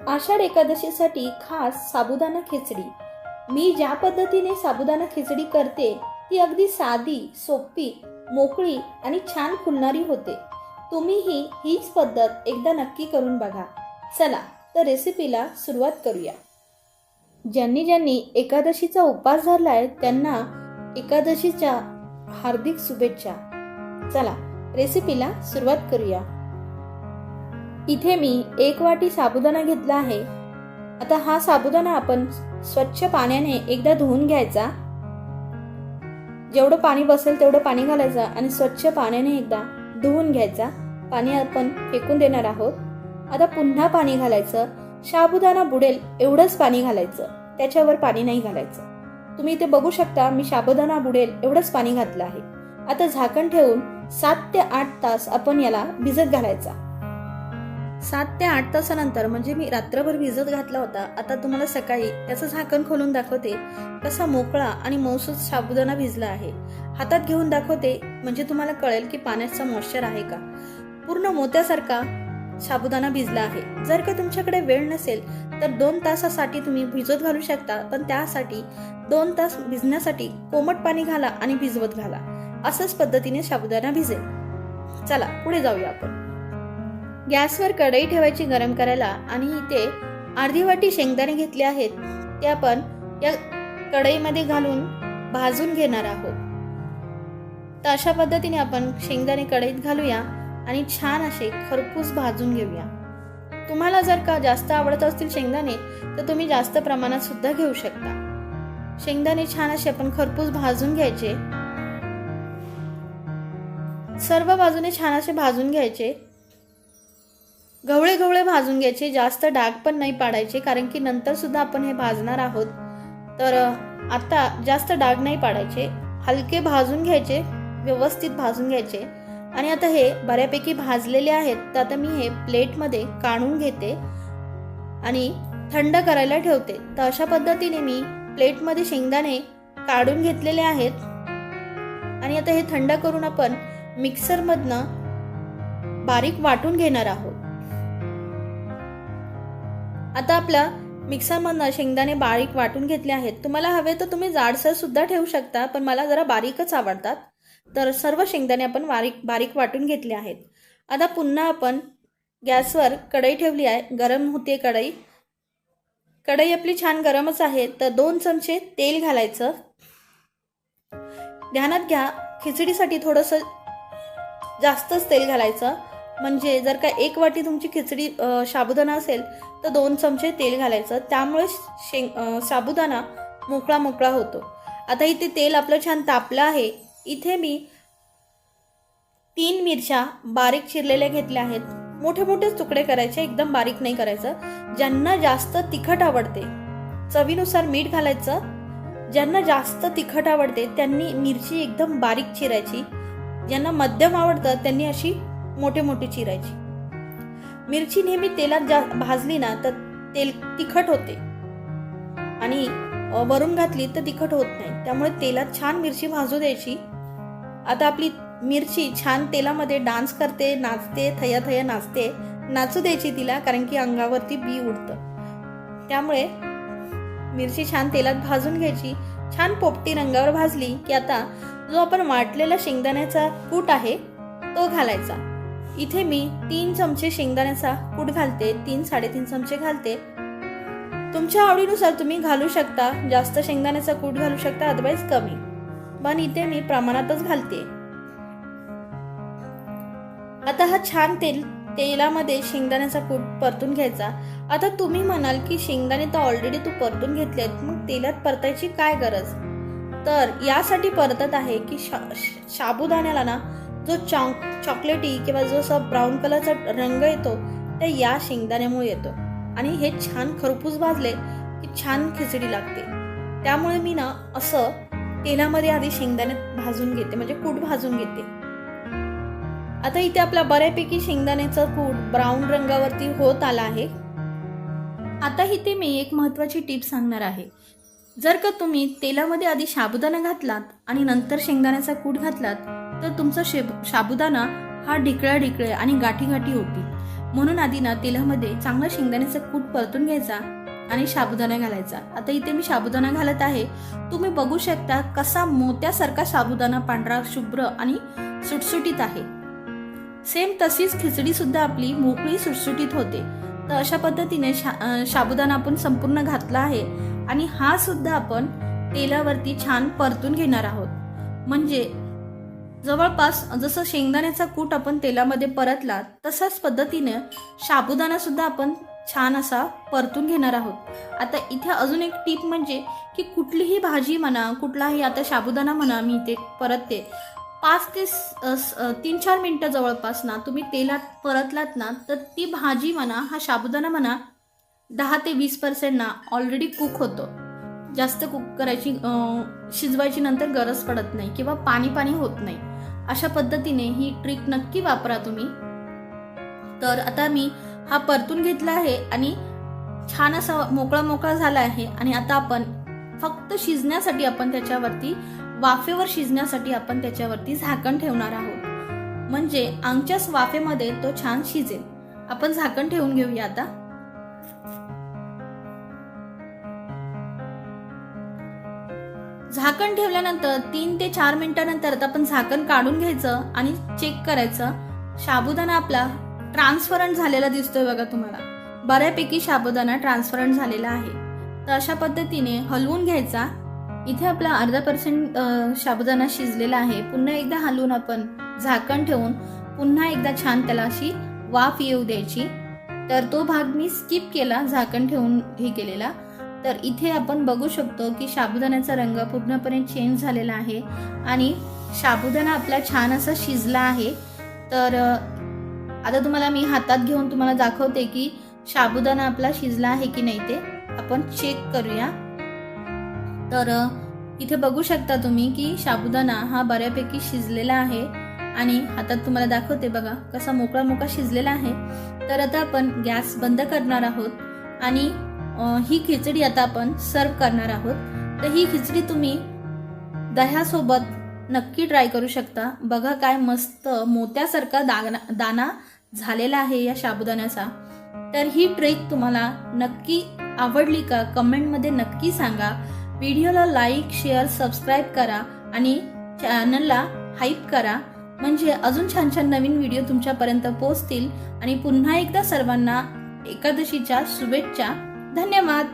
आषाढ एकादशीसाठी खास साबुदाणा खिचडी। मी ज्या पद्धतीने साबुदाणा खिचडी करते ती अगदी साधी, सोपी, मोकळी आणि छान फुलणारी होते। तुम्हीही हीच पद्धत एकदा नक्की करून बघा। चला तर रेसिपीला सुरुवात करूया। ज्यांनी ज्यांनी एकादशीचा उपवास धरलाय त्यांना एकादशीच्या हार्दिक शुभेच्छा। चला रेसिपीला सुरुवात करूया। इथे मी 1 वाटी साबुदाणा घेतला आहे। आता हा साबुदाणा आपण स्वच्छ पाण्याने एकदा धुवून घ्यायचा। जेवढं पाणी बसेल तेवढं पाणी घालायचं आणि स्वच्छ पाण्याने एकदा धुवून घ्यायचा। पाणी आपण फेकून देणार आहोत। आता पुन्हा पाणी घालायचं। साबुदाणा बुडेल एवढंच पाणी घालायचं, त्याच्यावर पाणी नाही घालायचं। तुम्ही इथे बघू शकता मी साबुदाणा बुडेल एवढंच पाणी घातलं आहे। आता झाकण ठेवून 7 ते 8 तास आपण याला भिजत घालायचा। 7 ते 8 तासानंतर म्हणजे मी रात्रभर भिजत घातला होता। आता तुम्हाला सकाळी त्याचं झाकण खोलून दाखवते कसा मोकळा आणि मऊसूत साबुदाणा भिजला आहे। हातात घेऊन दाखवते म्हणजे तुम्हाला कळेल की पाण्याचा मॉइश्चर आहे का। पूर्ण मोत्यासारखा साबुदाणा भिजला आहे। जर का तुमच्याकडे वेळ नसेल तर 2 तासासाठी तुम्ही भिजत घालू शकता, पण त्यासाठी 2 तास भिजण्यासाठी कोमट पाणी घाला आणि भिजवत घाला। असंच पद्धतीने साबुदाणा भिजेल। चला पुढे जाऊया आपण। गॅसवर कढई ठेवायची गरम करायला आणि इथे अर्धी वाटी शेंगदाणे घेतले आहेत। ते आपण या कढईमध्ये घालून भाजून घेणार आहोत। तर अशा पद्धतीने आपण शेंगदाणे कढईत घालूया आणि छान असे खरपूस भाजून घेऊया। तुम्हाला जर का जास्त आवडत असतील शेंगदाणे तर तुम्ही जास्त प्रमाणात सुद्धा घेऊ शकता। शेंगदाणे छान असे आपण खरपूस भाजून घ्यायचे। सर्व बाजूने छान असे भाजून घ्यायचे। गवळे गवळे भाजून घ्यायचे, जास्त डाग पण नाही पाडायचे, कारण की नंतर सुद्धा आपण हे भाजणार आहोत। तर आता जास्त डाग नाही पाडायचे, हलके भाजून घ्यायचे, व्यवस्थित भाजून घ्यायचे। आणि आता हे बऱ्यापैकी भाजलेले आहेत तर आता मी हे प्लेटमध्ये काढून घेते आणि थंड करायला ठेवते। तर अशा पद्धतीने मी प्लेटमध्ये शेंगदाणे काढून घेतलेले आहेत आणि आता हे थंड करून आपण मिक्सरमधनं बारीक वाटून घेणार आहोत। आता आपला मिक्सरमधनं शेंगदाणे बारीक वाटून घेतले आहेत। तुम्हाला हवे तर तुम्ही जाडसर सुद्धा ठेवू शकता, पण मला जरा बारीकच आवडतात। तर सर्व शेंगदाणे आपण बारीक वाटून घेतले आहेत। आता पुन्हा आपण गॅसवर कढई ठेवली आहे, गरम होते कढई। कढई आपली छान गरमच आहे। तर 2 चमचे तेल घालायचं। ध्यानात घ्या खिचडीसाठी थोडंसं जास्तच तेल घालायचं, म्हणजे जर का 1 वाटी तुमची खिचडी साबुदाणा असेल तर 2 चमचे तेल घालायचं, त्यामुळे साबुदाणा मोकळा मोकळा होतो। आता इथे तेल आपलं छान तापलं आहे। इथे मी 3 मिरच्या बारीक चिरलेल्या घेतल्या आहेत। मोठे मोठे तुकडे करायचे, एकदम बारीक नाही करायचं। ज्यांना जास्त तिखट आवडते चवीनुसार मीठ घालायचं। ज्यांना जास्त तिखट आवडते त्यांनी मिरची एकदम बारीक चिरायची। ज्यांना मध्यम आवडतं त्यांनी अशी मोठे मोठे चिरायची। मिरची नेहमी तेलात भाजली ना तर तेल तिखट होते आणि वरून घातली तर तिखट होत नाही, त्यामुळे तेलात छान मिरची भाजू द्यायची। आता आपली मिरची छान तेलामध्ये डान्स करते, नाचते, थया थया नाचते। नाचू द्यायची तिला, कारण की अंगावरती बी उडतं। त्यामुळे मिरची छान तेलात भाजून घ्यायची। छान पोपटी रंगावर भाजली की आता जो आपण वाटलेला शेंगदाण्याचा कूट आहे तो घालायचा। इथे मी 3 चमचे शेंगदाण्याचा कूट घालते, 3-3.5 चमचे घालते। तुमच्या आवडीनुसार तुम्ही घालू शकता, जास्त शेंगदाण्याचा कूट घालू शकता, अदरवाईज कमी, पण इथे मी प्रमाणातच घालते। आता हा छान तेलामध्ये शेंगदाण्याचा कूट परतून घ्यायचा। आता तुम्ही म्हणाल की शेंगदाणे तर ऑलरेडी तू परतून घेतलेत, मग तेलात परतायची काय गरज। तर यासाठी परतत आहे की साबुदाण्याला ना जो चॉकलेटी किंवा जो असा ब्राऊन कलरचा रंग येतो ते या शेंगदाण्यामुळे येतो आणि हे छान खरपूस भाजले की छान खिचडी लागते। त्यामुळे मी ना असं तेलामध्ये आधी शेंगदाणे भाजून घेते, म्हणजे कूट भाजून घेते। आता इथे आपला बऱ्यापैकी शेंगदाण्याचा कूट ब्राऊन रंगावरती होत आला आहे। आता इथे मी एक महत्त्वाची टिप सांगणार आहे। जर का तुम्ही तेलामध्ये आधी साबुदाणा घातलात आणि नंतर शेंगदाण्याचा कूट घातलात तर तुमचा साबुदाणा हा ढिकळा ढिकळे आणि गाठी गाठी होतील। म्हणून आधी ना तेलामध्ये चांगला शेंगदाण्याचा कूट परतून घ्यायचा आणि साबुदाणा घालायचा. आता इथे मी साबुदाणा घालत आहे. तुम्ही बघू शकता कसा मोत्यासारखा साबुदाणा पांढरा शुभ्र आणि सुटसुटीत आहे. सेम तशीच खिचडी सुद्धा आपली मोकळी सुटसुटीत होते. तर अशा पद्धतीने साबुदाणा आपण संपूर्ण घातला आहे आणि हा सुद्धा आपण तेलावरती छान परतून घेणार आहोत. म्हणजे जवळपास जसं शेंगदाण्याचा कूट आपण तेलामध्ये परतला तशाच पद्धतीने साबुदाणा सुद्धा आपण छान असा परतून घेणार आहोत. आता इथे अजून एक टीप म्हणजे की कुठलीही भाजी म्हणा, कुठलाही आता साबुदाणा म्हणा, मी इथे परतते 5 ते 3-4 मिनिटं जवळपास ना तुम्ही तेलात परतलात ना तर ती भाजी म्हणा, हा साबुदाणा म्हणा 10 ते 20% ना ऑलरेडी कुक होतो. जास्त कुक करायची शिजवायची नंतर गरज पडत नाही किंवा पाणी पाणी होत नाही. अशा पद्धतीने ही ट्रिक नक्की वापरा तुम्ही. तर आता मी हा परतून घेतला आहे आणि छान असा मोकळा मोकळा झाला आहे आणि आता आपण फक्त शिजण्यासाठी आपण त्याच्यावरती वाफेवर शिजण्यासाठी आपण त्याच्यावरती झाकण ठेवणार आहोत. म्हणजे आमच्याच वाफेमध्ये तो छान शिजेल. आपण झाकण ठेवून घेऊया. आता झाकण ठेवल्यानंतर 3 ते 4 मिनिटांनंतर आता आपण झाकण काढून घ्यायचं आणि चेक करायचं. साबुदाणा आपला ट्रान्सपरंट झालेला दिसतोय बघा तुम्हाला. बऱ्यापैकी साबुदाणा ट्रान्सपरंट झालेला आहे. तर अशा पद्धतीने हलवून घ्यायचा. इथे आपला अर्धा% साबुदाणा शिजलेला आहे. पुन्हा एकदा हलवून आपण झाकण ठेवून पुन्हा एकदा छान त्याला अशी वाफ येऊ द्यायची. तर तो भाग मी स्किप केला, झाकण ठेवून हे केलेला. तर इथे आपण बघू शकतो की साबुदाण्याचा रंग पूर्णपणे चेंज झालेला आहे आणि साबुदाणा आपला छान असा शिजला आहे. तर आता तुम्हाला मी हातात घेऊन तुम्हाला दाखवते की साबुदाणा आपला शिजला आहे की नाही ते आपण चेक करूया. तर इथे बघू शकता तुम्ही की साबुदाणा हा बऱ्यापैकी शिजलेला आहे आणि हातात तुम्हाला दाखवते बघा कसा मोकळा मोकळा शिजलेला आहे. तर आता आपण गॅस बंद करणार आहोत आणि ही खिचडी आता आपण सर्व करणार आहोत. तर ही खिचडी तुम्ही दह्यासोबत नक्की ट्राय करू शकता. बघा काय मस्त मोत्यासारखा दाना झालेला आहे या साबुदाण्याचा. तर ही ट्रिक तुम्हाला नक्की आवडली का कमेंटमध्ये नक्की सांगा. व्हिडिओला लाईक, शेअर, सबस्क्राईब करा आणि चॅनलला हाईप करा. म्हणजे अजून छान छान नवीन व्हिडिओ तुमच्यापर्यंत पोहोचतील. आणि पुन्हा एकदा सर्वांना एकादशीच्या शुभेच्छा. धन्यवाद.